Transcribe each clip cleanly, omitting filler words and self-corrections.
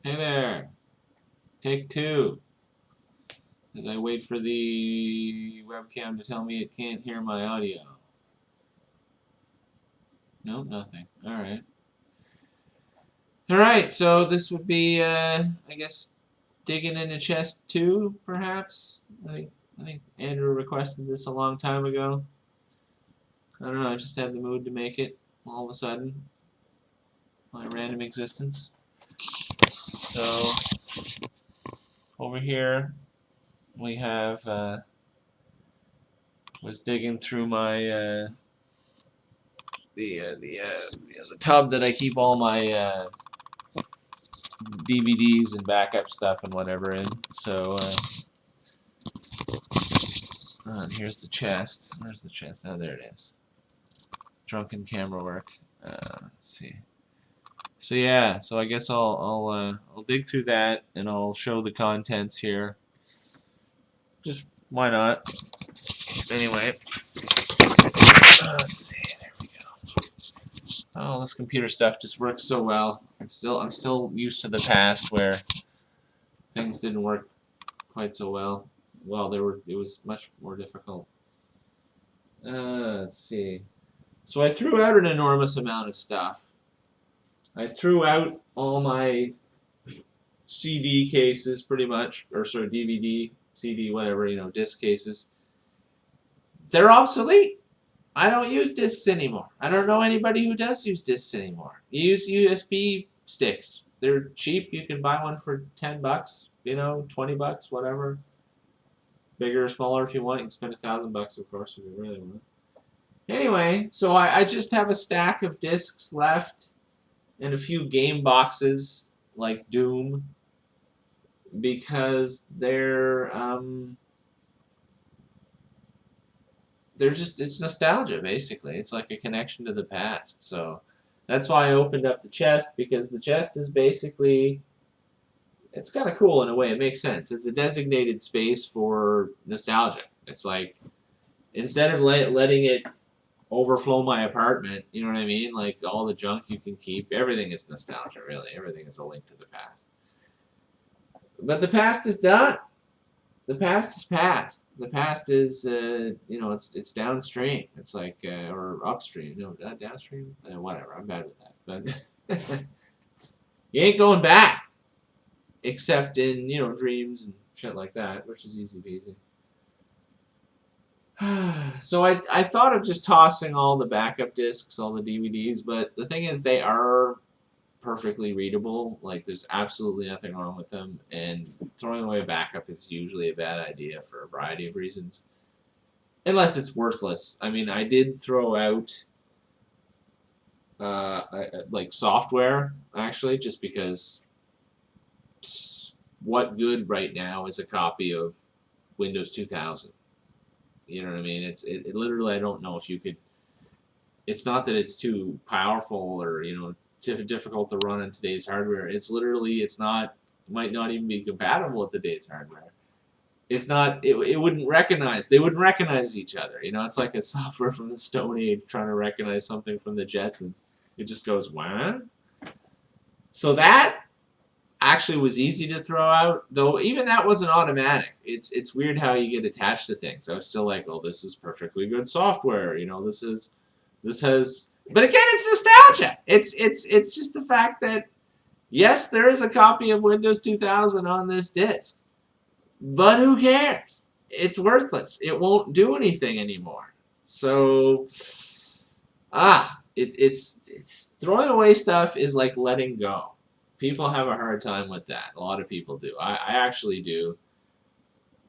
Hey there. Take two. As I wait for the webcam to tell me it can't hear my audio. Nope, nothing. Alright. Alright, so this would be, I guess, digging in a chest 2, perhaps? I think Andrew requested this a long time ago. I don't know, I just had the mood to make it all of a sudden. My random existence. So, over here, we have, was digging through my, the tub that I keep all my DVDs and backup stuff and whatever in. So, and here's the chest. Where's the chest? Oh, there it is. Drunken camera work. Let's see. So yeah, so I guess I'll dig through that and I'll show the contents here. Just why not? Anyway, let's see. There we go. Oh, this computer stuff just works so well. I'm still used to the past where things didn't work quite so well. Well, it was much more difficult. Let's see. So I threw out an enormous amount of stuff. I threw out all my CD cases, pretty much, or sort of DVD, CD, whatever, disc cases. They're obsolete. I don't use discs anymore. I don't know anybody who does use discs anymore. You use USB sticks. They're cheap. You can buy one for $10, $20, whatever. Bigger or smaller if you want. You can spend $1,000, of course, if you really want. Anyway, so I just have a stack of discs left and a few game boxes like Doom because it's nostalgia basically. It's like a connection to the past. So that's why I opened up the chest, because the chest is basically, it's kind of cool in a way. It makes sense. It's a designated space for nostalgia. It's like, instead of letting it overflow my apartment, you know what I mean? Like all the junk you can keep, everything is nostalgia, really. Everything is a link to the past. But the past is done. The past is past. The past is, it's downstream. It's like, or upstream. No, downstream? Whatever, I'm bad with that. But you ain't going back. Except in, dreams and shit like that, which is easy peasy. So I thought of just tossing all the backup discs, all the DVDs, but the thing is they are perfectly readable. Like, there's absolutely nothing wrong with them, and throwing away backup is usually a bad idea for a variety of reasons. Unless it's worthless. I mean, I did throw out like software, actually, just because what good right now is a copy of Windows 2000? You know what I mean? It literally, I don't know if you could. It's not that it's too powerful or difficult to run on today's hardware. It's literally, might not even be compatible with today's hardware. It's not. It wouldn't recognize. They wouldn't recognize each other. It's like a software from the Stone Age trying to recognize something from the Jetsons. It just goes, what? So that actually was easy to throw out, though even that wasn't automatic. It's weird how you get attached to things. I was still like, oh, this is perfectly good software. This has, but again, it's nostalgia. It's just the fact that, yes, there is a copy of Windows 2000 on this disk, but who cares? It's worthless. It won't do anything anymore. So, it's throwing away stuff is like letting go. People have a hard time with that. A lot of people do. I actually do.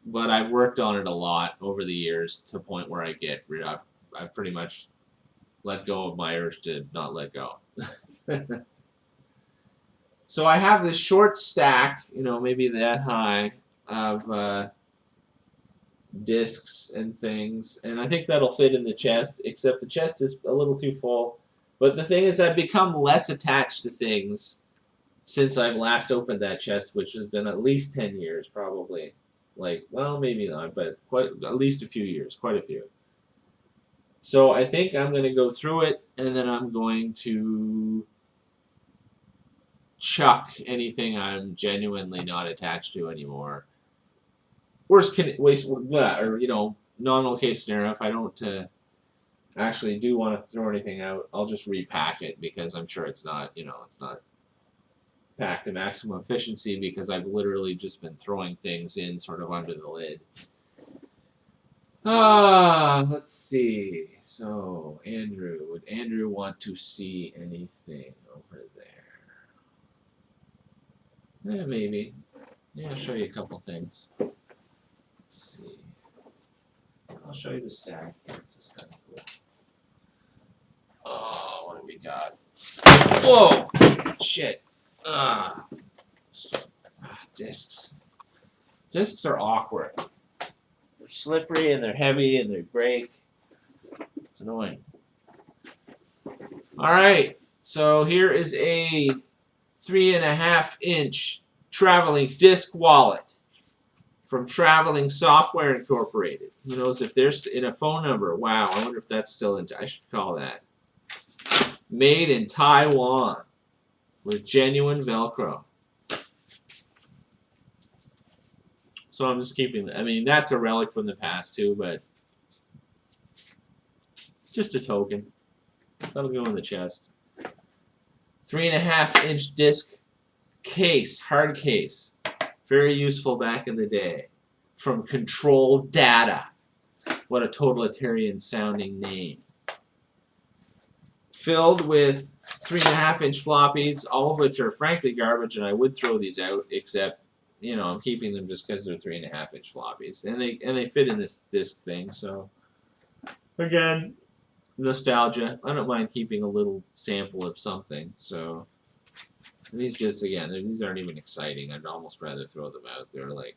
But I've worked on it a lot over the years to the point where I've pretty much let go of my urge to not let go. So I have this short stack, maybe that high, of discs and things. And I think that'll fit in the chest, except the chest is a little too full. But the thing is, I've become less attached to things since I've last opened that chest, which has been at least 10 years, probably. Like, well, maybe not, but at least a few years, quite a few. So I think I'm going to go through it, and then I'm going to chuck anything I'm genuinely not attached to anymore. Worst nominal case scenario, if I don't actually do want to throw anything out, I'll just repack it because I'm sure it's not, it's not packed to maximum efficiency because I've literally just been throwing things in sort of under the lid. Let's see. So, Andrew, would Andrew want to see anything over there? Yeah, maybe. Yeah, I'll show you a couple things. Let's see. I'll show you the stack. This is kind of cool. Oh, what have we got? Whoa! Shit. Discs. Discs are awkward. They're slippery and they're heavy and they break. It's annoying. Alright, so here is a 3.5-inch traveling disc wallet from Traveling Software Incorporated. Who knows if there's in a phone number? Wow, I wonder if that's still in. I should call that. Made in Taiwan with genuine Velcro. So I'm just keeping that. I mean, that's a relic from the past too, but just a token. That'll go in the chest. 3.5-inch disc case, hard case. Very useful back in the day. From Control Data. What a totalitarian sounding name. Filled with 3.5-inch floppies, all of which are frankly garbage, and I would throw these out, except, I'm keeping them just because they're 3.5-inch floppies. And they fit in this disc thing, so again, nostalgia. I don't mind keeping a little sample of something, so these discs, again, these aren't even exciting. I'd almost rather throw them out. They're like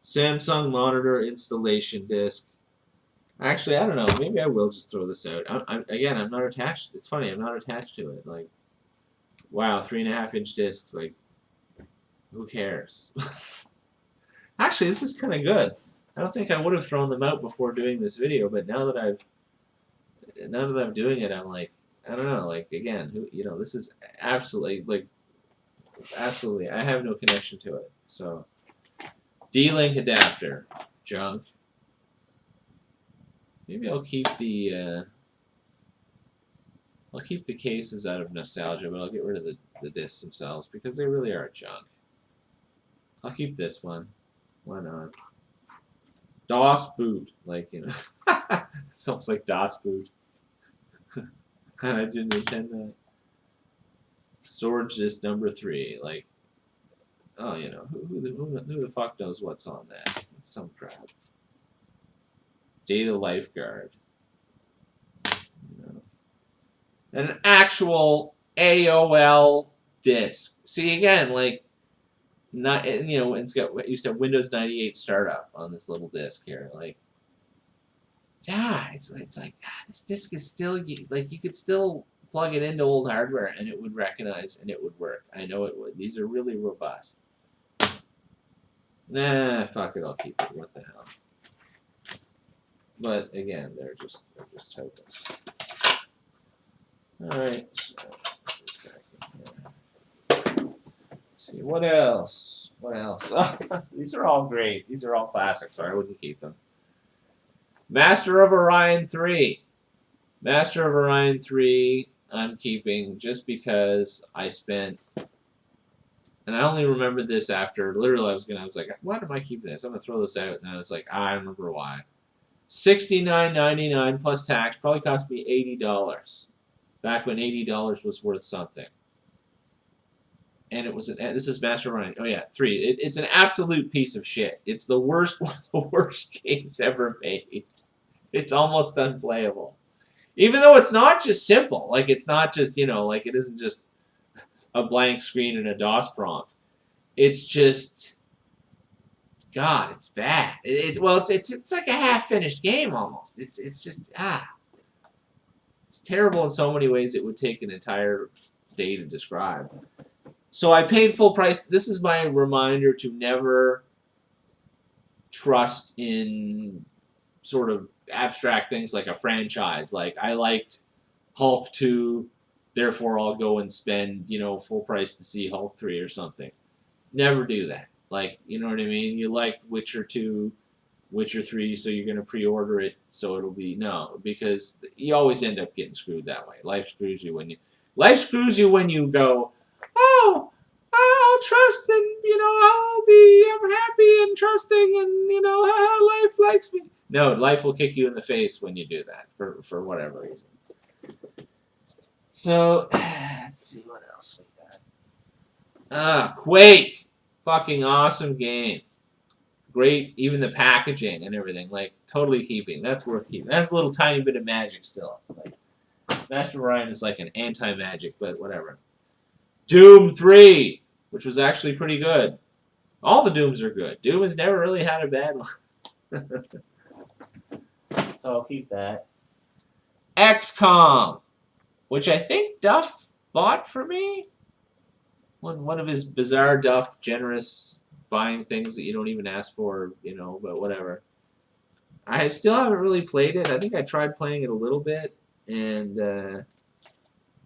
Samsung monitor installation disc. Actually, I don't know. Maybe I will just throw this out. Again, I'm not attached. It's funny. I'm not attached to it. Like, wow, 3.5-inch discs. Like, who cares? Actually, this is kind of good. I don't think I would have thrown them out before doing this video, but now that I'm doing it, I'm like, I don't know. Like, again, this is absolutely, absolutely. I have no connection to it. So, D-Link adapter, junk. Maybe I'll keep the cases out of nostalgia, but I'll get rid of the discs themselves because they really are junk. I'll keep this one. Why not? DOS boot, it sounds like DOS boot. And I didn't intend that. Sword disc number 3, like, oh, who the fuck knows what's on that? It's some crap. Data Lifeguard. An actual AOL disk. See, again, like, not, it used to have Windows 98 startup on this little disk here. Like, it's like, this disk is still, like, you could still plug it into old hardware and it would recognize and it would work. I know it would. These are really robust. Nah, fuck it, I'll keep it. What the hell? But again, they're just tokens. Alright, so let's see, what else? What else? Oh, these are all great. These are all classics, so I wouldn't keep them. Master of Orion 3. Master of Orion 3 I'm keeping just because I spent, and I only remembered this after, literally I was like, why am I keeping this? I'm going to throw this out. And I was like, I remember why. $69.99 plus tax, probably cost me $80. Back when $80 was worth something. And it was this is Master of Orion. Oh yeah, 3. It's an absolute piece of shit. It's the worst one of the worst games ever made. It's almost unplayable. Even though it's not just simple, like it's not just, like it isn't just a blank screen and a DOS prompt. It's just, God, it's bad. It's like a half-finished game almost. It's just it's terrible in so many ways. It would take an entire day to describe. So I paid full price. This is my reminder to never trust in sort of abstract things like a franchise. Like I liked Hulk 2, therefore I'll go and spend, you know, full price to see Hulk 3 or something. Never do that. Like, you know what I mean? You like Witcher 2, Witcher 3, so you're going to pre-order it, so it'll be, no, because you always end up getting screwed that way. Life screws you when you go, oh, I'll trust and, you know, I'm happy and trusting and, you know, life likes me. No, life will kick you in the face when you do that for whatever reason. So, let's see what else we got. Quake. Fucking awesome game. Great, even the packaging and everything. Like, totally keeping. That's worth keeping. That's a little tiny bit of magic still. Like, Master Orion is like an anti-magic, but whatever. Doom 3, which was actually pretty good. All the Dooms are good. Doom has never really had a bad one. So I'll keep that. XCOM, which I think Duff bought for me. One of his bizarre Duff, generous buying things that you don't even ask for, you know, but whatever. I still haven't really played it. I think I tried playing it a little bit, and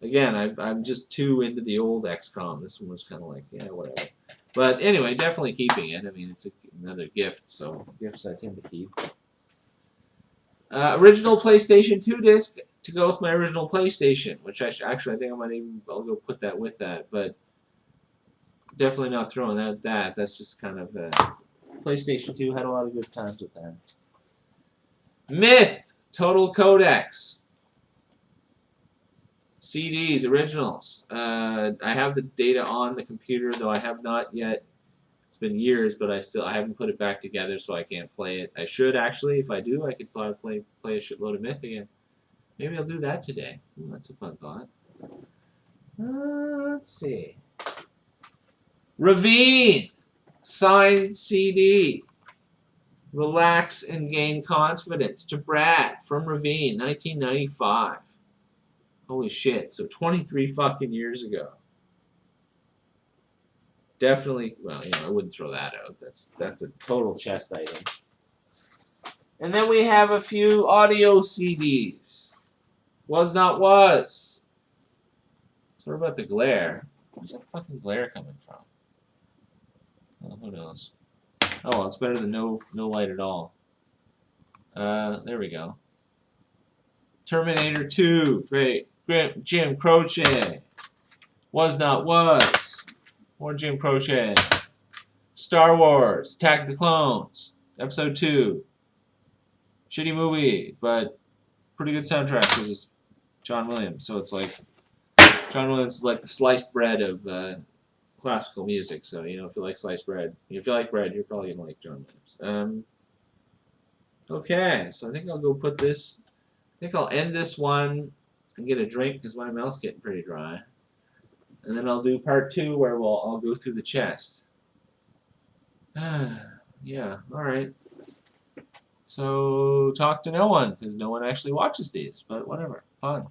again, I'm just too into the old XCOM. This one was kind of like, yeah, whatever. But anyway, definitely keeping it. I mean, it's another gift, so gifts I tend to keep. Original PlayStation 2 disc to go with my original PlayStation, which actually I think I'll go put that with that, but definitely not throwing out that. That's just kind of PlayStation 2 had a lot of good times with that. Myth Total Codex CDs originals. I have the data on the computer, though I have not yet. It's been years, but I haven't put it back together, so I can't play it. I should actually. If I do, I could play a shitload of Myth again. Maybe I'll do that today. Ooh, that's a fun thought. Let's see. Ravine signed CD. Relax and gain confidence. To Brad from Ravine, 1995. Holy shit! So 23 fucking years ago. Definitely, well, you know, I wouldn't throw that out. That's a total chest item. And then we have a few audio CDs. Was Not Was. So what about the glare? Where's that fucking glare coming from? Well, who knows? Oh well, it's better than no light at all. There we go. Terminator 2. Great. Jim Croce. Was Not Was. More Jim Croce. Star Wars. Attack of the Clones. Episode 2. Shitty movie, but pretty good soundtrack because it's John Williams. So it's like, John Williams is like the sliced bread of classical music. So, you know, if you like sliced bread, if you like bread, you're probably going to like John Williams. Okay, so I think I'll go put this, I think I'll end this one and get a drink because my mouth's getting pretty dry. And then I'll do part 2 where I'll go through the chest. Yeah, alright. So, talk to no one, because no one actually watches these, but whatever. Fun.